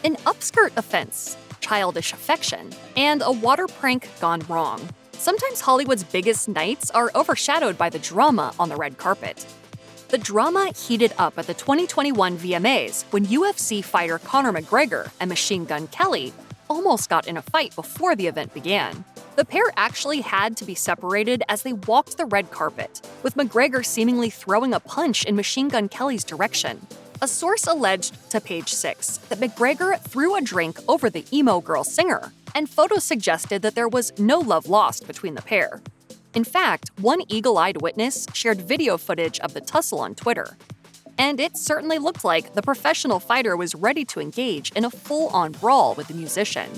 An upskirt offense, childish affection, and a water prank gone wrong. Sometimes Hollywood's biggest nights are overshadowed by the drama on the red carpet. The drama heated up at the 2021 VMAs when UFC fighter Conor McGregor and Machine Gun Kelly almost got in a fight before the event began. The pair actually had to be separated as they walked the red carpet, with McGregor seemingly throwing a punch in Machine Gun Kelly's direction. A source alleged to Page 6 that McGregor threw a drink over the emo girl singer, and photos suggested that there was no love lost between the pair. In fact, one eagle-eyed witness shared video footage of the tussle on Twitter. And it certainly looked like the professional fighter was ready to engage in a full-on brawl with the musician.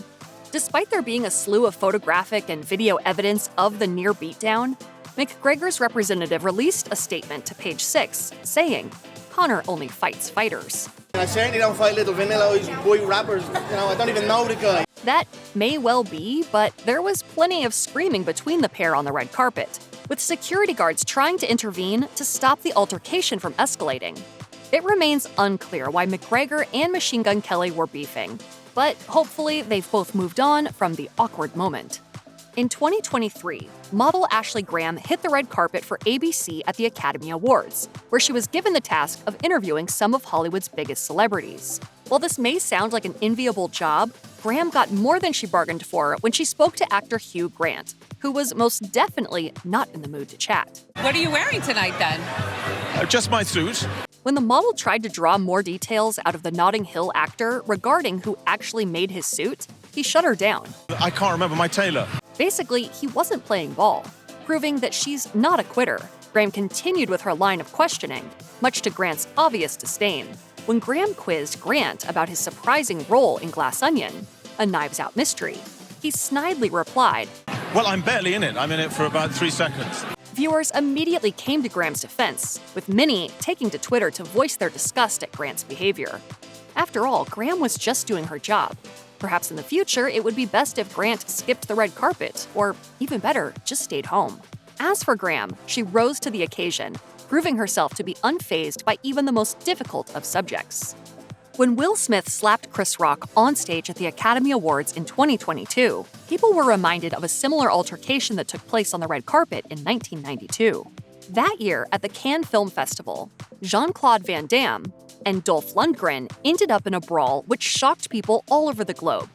Despite there being a slew of photographic and video evidence of the near beatdown, McGregor's representative released a statement to Page 6, saying, "Conor only fights fighters." I certainly don't fight little vanilla boy rappers. I don't even know the guy. That may well be, but there was plenty of screaming between the pair on the red carpet, with security guards trying to intervene to stop the altercation from escalating. It remains unclear why McGregor and Machine Gun Kelly were beefing, but hopefully they've both moved on from the awkward moment. In 2023, model Ashley Graham hit the red carpet for ABC at the Academy Awards, where she was given the task of interviewing some of Hollywood's biggest celebrities. While this may sound like an enviable job, Graham got more than she bargained for when she spoke to actor Hugh Grant, who was most definitely not in the mood to chat. What are you wearing tonight, then? Just my suit. When the model tried to draw more details out of the Notting Hill actor regarding who actually made his suit, he shut her down. I can't remember my tailor. Basically, he wasn't playing ball, proving that she's not a quitter. Graham continued with her line of questioning, much to Grant's obvious disdain. When Graham quizzed Grant about his surprising role in Glass Onion, a Knives Out mystery, he snidely replied, Well, I'm barely in it. I'm in it for about 3 seconds. Viewers immediately came to Graham's defense, with many taking to Twitter to voice their disgust at Grant's behavior. After all, Graham was just doing her job. Perhaps in the future, it would be best if Grant skipped the red carpet, or even better, just stayed home. As for Graham, she rose to the occasion, proving herself to be unfazed by even the most difficult of subjects. When Will Smith slapped Chris Rock on stage at the Academy Awards in 2022, people were reminded of a similar altercation that took place on the red carpet in 1992. That year, at the Cannes Film Festival, Jean-Claude Van Damme and Dolph Lundgren ended up in a brawl which shocked people all over the globe.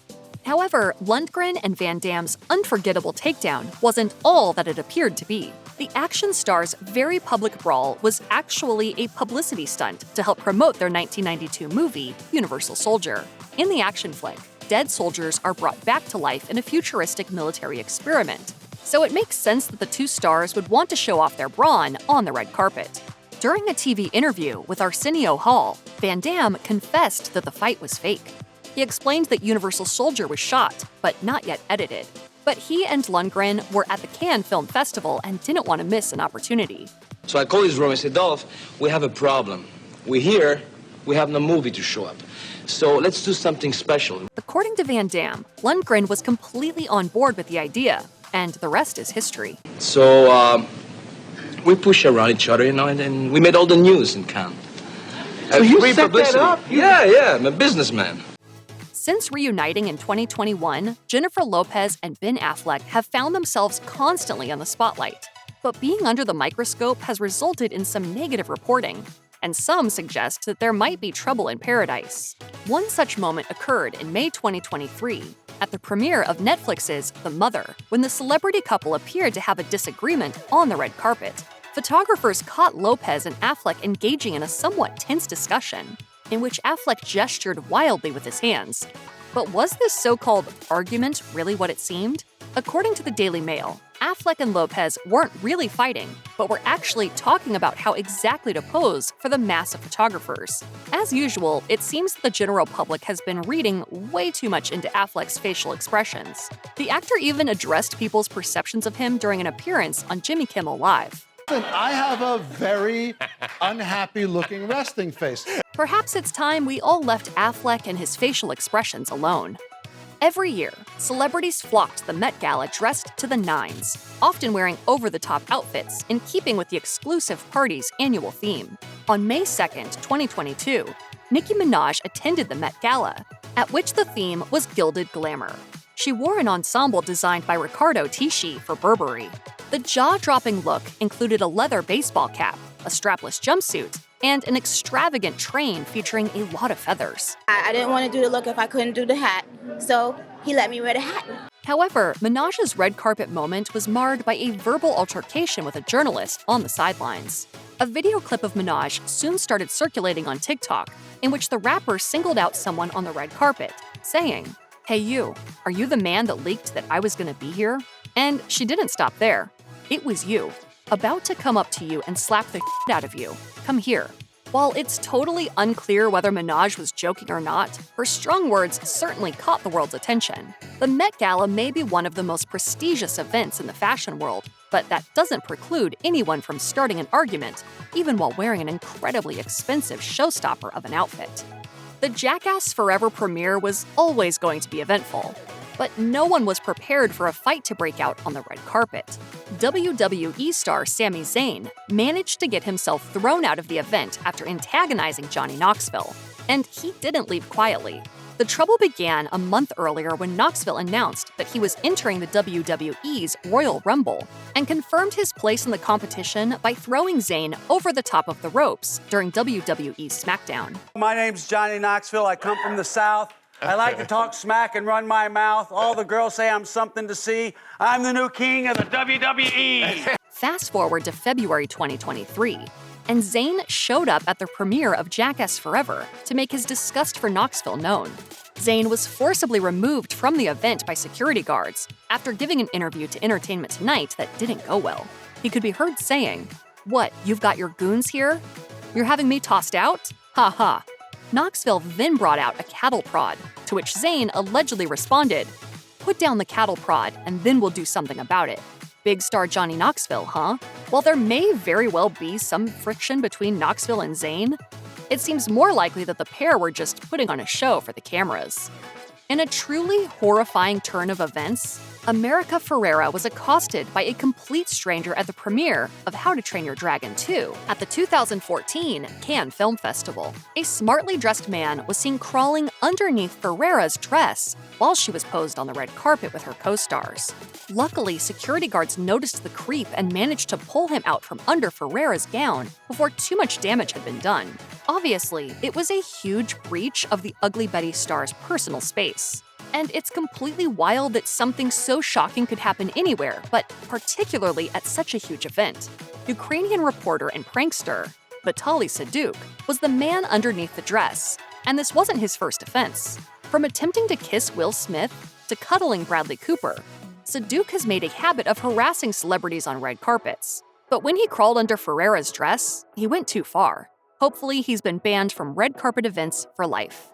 However, Lundgren and Van Damme's unforgettable takedown wasn't all that it appeared to be. The action star's very public brawl was actually a publicity stunt to help promote their 1992 movie, Universal Soldier. In the action flick, dead soldiers are brought back to life in a futuristic military experiment, so it makes sense that the two stars would want to show off their brawn on the red carpet. During a TV interview with Arsenio Hall, Van Damme confessed that the fight was fake. He explained that Universal Soldier was shot, but not yet edited. But he and Lundgren were at the Cannes Film Festival and didn't want to miss an opportunity. So I called his room and said, Dolph, we have a problem. We're here, we have no movie to show up. So let's do something special. According to Van Damme, Lundgren was completely on board with the idea, and the rest is history. So we pushed around each other, and we made all the news in Cannes. So you set that up? Yeah, I'm a businessman. Since reuniting in 2021, Jennifer Lopez and Ben Affleck have found themselves constantly on the spotlight. But being under the microscope has resulted in some negative reporting, and some suggest that there might be trouble in paradise. One such moment occurred in May 2023, at the premiere of Netflix's The Mother, when the celebrity couple appeared to have a disagreement on the red carpet. Photographers caught Lopez and Affleck engaging in a somewhat tense discussion, in which Affleck gestured wildly with his hands. But was this so-called argument really what it seemed? According to the Daily Mail, Affleck and Lopez weren't really fighting, but were actually talking about how exactly to pose for the mass of photographers. As usual, it seems that the general public has been reading way too much into Affleck's facial expressions. The actor even addressed people's perceptions of him during an appearance on Jimmy Kimmel Live. I have a very unhappy-looking resting face. Perhaps it's time we all left Affleck and his facial expressions alone. Every year, celebrities flock to the Met Gala dressed to the nines, often wearing over-the-top outfits in keeping with the exclusive party's annual theme. On May 2nd, 2022, Nicki Minaj attended the Met Gala. at which the theme was gilded glamour. She wore an ensemble designed by Riccardo Tisci for Burberry. The jaw-dropping look included a leather baseball cap, a strapless jumpsuit, and an extravagant train featuring a lot of feathers. I didn't want to do the look if I couldn't do the hat, so he let me wear the hat. However, Minaj's red carpet moment was marred by a verbal altercation with a journalist on the sidelines. A video clip of Minaj soon started circulating on TikTok, in which the rapper singled out someone on the red carpet, saying, "Hey you, are you the man that leaked that I was gonna be here?" And she didn't stop there. It was you, about to come up to you and slap the shit out of you. Come here. While it's totally unclear whether Minaj was joking or not, her strong words certainly caught the world's attention. The Met Gala may be one of the most prestigious events in the fashion world, but that doesn't preclude anyone from starting an argument, even while wearing an incredibly expensive showstopper of an outfit. The Jackass Forever premiere was always going to be eventful, but no one was prepared for a fight to break out on the red carpet. WWE star Sami Zayn managed to get himself thrown out of the event after antagonizing Johnny Knoxville, and he didn't leave quietly. The trouble began a month earlier when Knoxville announced that he was entering the WWE's Royal Rumble and confirmed his place in the competition by throwing Zayn over the top of the ropes during WWE SmackDown. My name's Johnny Knoxville. I come from the South. I like to talk smack and run my mouth. All the girls say I'm something to see. I'm the new king of the WWE. Fast forward to February 2023, and Zayn showed up at the premiere of Jackass Forever to make his disgust for Knoxville known. Zayn was forcibly removed from the event by security guards after giving an interview to Entertainment Tonight that didn't go well. He could be heard saying, "What, you've got your goons here? You're having me tossed out? Ha ha." Knoxville then brought out a cattle prod, to which Zayn allegedly responded, "Put down the cattle prod and then we'll do something about it." Big star Johnny Knoxville, huh? While there may very well be some friction between Knoxville and Zayn, it seems more likely that the pair were just putting on a show for the cameras. In a truly horrifying turn of events, America Ferrera was accosted by a complete stranger at the premiere of How to Train Your Dragon 2 at the 2014 Cannes Film Festival. A smartly dressed man was seen crawling underneath Ferrera's dress while she was posed on the red carpet with her co-stars. Luckily, security guards noticed the creep and managed to pull him out from under Ferrera's gown before too much damage had been done. Obviously, it was a huge breach of the Ugly Betty star's personal space. And it's completely wild that something so shocking could happen anywhere, but particularly at such a huge event. Ukrainian reporter and prankster Vitaly Saduk was the man underneath the dress, and this wasn't his first offense. From attempting to kiss Will Smith to cuddling Bradley Cooper, Saduk has made a habit of harassing celebrities on red carpets. But when he crawled under Ferrera's dress, he went too far. Hopefully, he's been banned from red carpet events for life.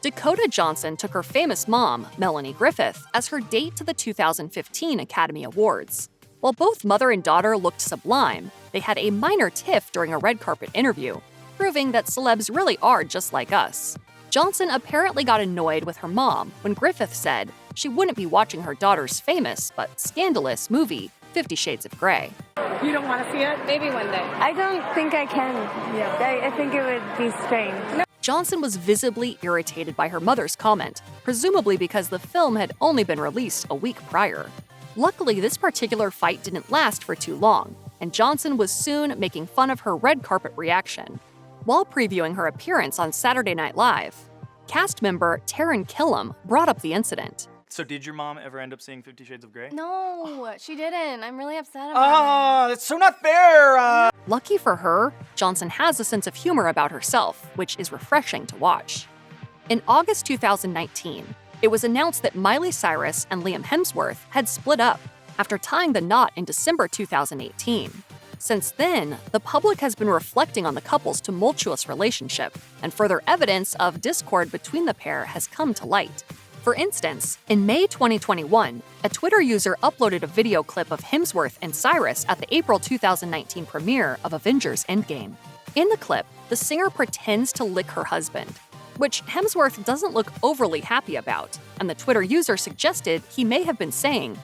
Dakota Johnson took her famous mom, Melanie Griffith, as her date to the 2015 Academy Awards. While both mother and daughter looked sublime, they had a minor tiff during a red carpet interview, proving that celebs really are just like us. Johnson apparently got annoyed with her mom when Griffith said she wouldn't be watching her daughter's famous but scandalous movie, 50 Shades of Grey. You don't want to see it? Maybe one day. I don't think I can. Yeah. I think it would be strange. No. Johnson was visibly irritated by her mother's comment, presumably because the film had only been released a week prior. Luckily, this particular fight didn't last for too long, and Johnson was soon making fun of her red carpet reaction. While previewing her appearance on Saturday Night Live, cast member Taran Killam brought up the incident. So did your mom ever end up seeing 50 Shades of Grey? No, she didn't. I'm really upset about it. That's so not fair! Lucky for her, Johnson has a sense of humor about herself, which is refreshing to watch. In August 2019, it was announced that Miley Cyrus and Liam Hemsworth had split up after tying the knot in December 2018. Since then, the public has been reflecting on the couple's tumultuous relationship, and further evidence of discord between the pair has come to light. For instance, in May 2021, a Twitter user uploaded a video clip of Hemsworth and Cyrus at the April 2019 premiere of Avengers Endgame. In the clip, the singer pretends to lick her husband, which Hemsworth doesn't look overly happy about, and the Twitter user suggested he may have been saying,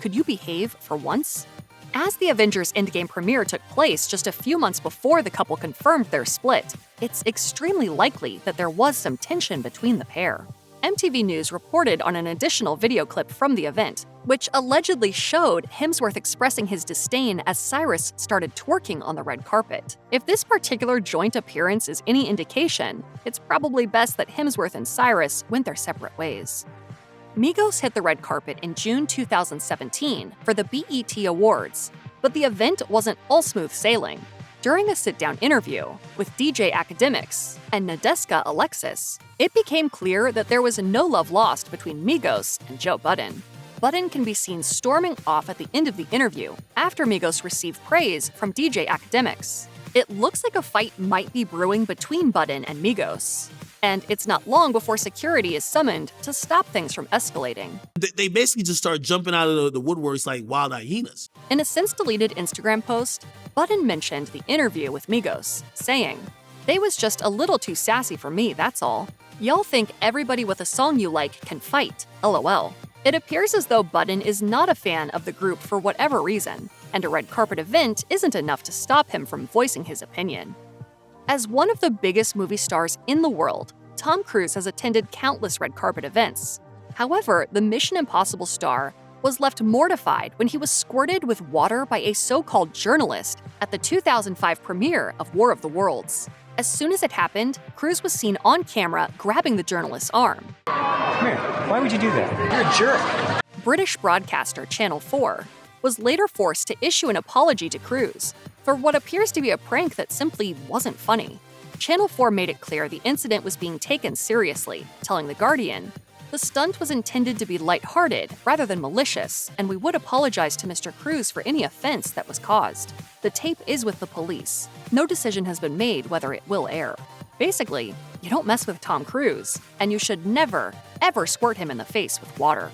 "Could you behave for once?" As the Avengers Endgame premiere took place just a few months before the couple confirmed their split, it's extremely likely that there was some tension between the pair. MTV News reported on an additional video clip from the event, which allegedly showed Hemsworth expressing his disdain as Cyrus started twerking on the red carpet. If this particular joint appearance is any indication, it's probably best that Hemsworth and Cyrus went their separate ways. Migos hit the red carpet in June 2017 for the BET Awards, but the event wasn't all smooth sailing. During a sit-down interview with DJ Academics and Nadeska Alexis, it became clear that there was no love lost between Migos and Joe Budden. Budden can be seen storming off at the end of the interview after Migos received praise from DJ Academics. It looks like a fight might be brewing between Budden and Migos, and it's not long before security is summoned to stop things from escalating. They basically just start jumping out of the woodworks like wild hyenas. In a since-deleted Instagram post, Budden mentioned the interview with Migos, saying, "They was just a little too sassy for me, that's all. Y'all think everybody with a song you like can fight, lol." It appears as though Budden is not a fan of the group for whatever reason, and a red carpet event isn't enough to stop him from voicing his opinion. As one of the biggest movie stars in the world, Tom Cruise has attended countless red carpet events. However, the Mission Impossible star was left mortified when he was squirted with water by a so-called journalist at the 2005 premiere of War of the Worlds. As soon as it happened, Cruise was seen on camera grabbing the journalist's arm. Come here. Why would you do that? You're a jerk. British broadcaster Channel 4 was later forced to issue an apology to Cruise for what appears to be a prank that simply wasn't funny. Channel 4 made it clear the incident was being taken seriously, telling The Guardian, "The stunt was intended to be lighthearted rather than malicious, and we would apologize to Mr. Cruise for any offense that was caused. The tape is with the police. No decision has been made whether it will air." Basically, you don't mess with Tom Cruise, and you should never, ever squirt him in the face with water.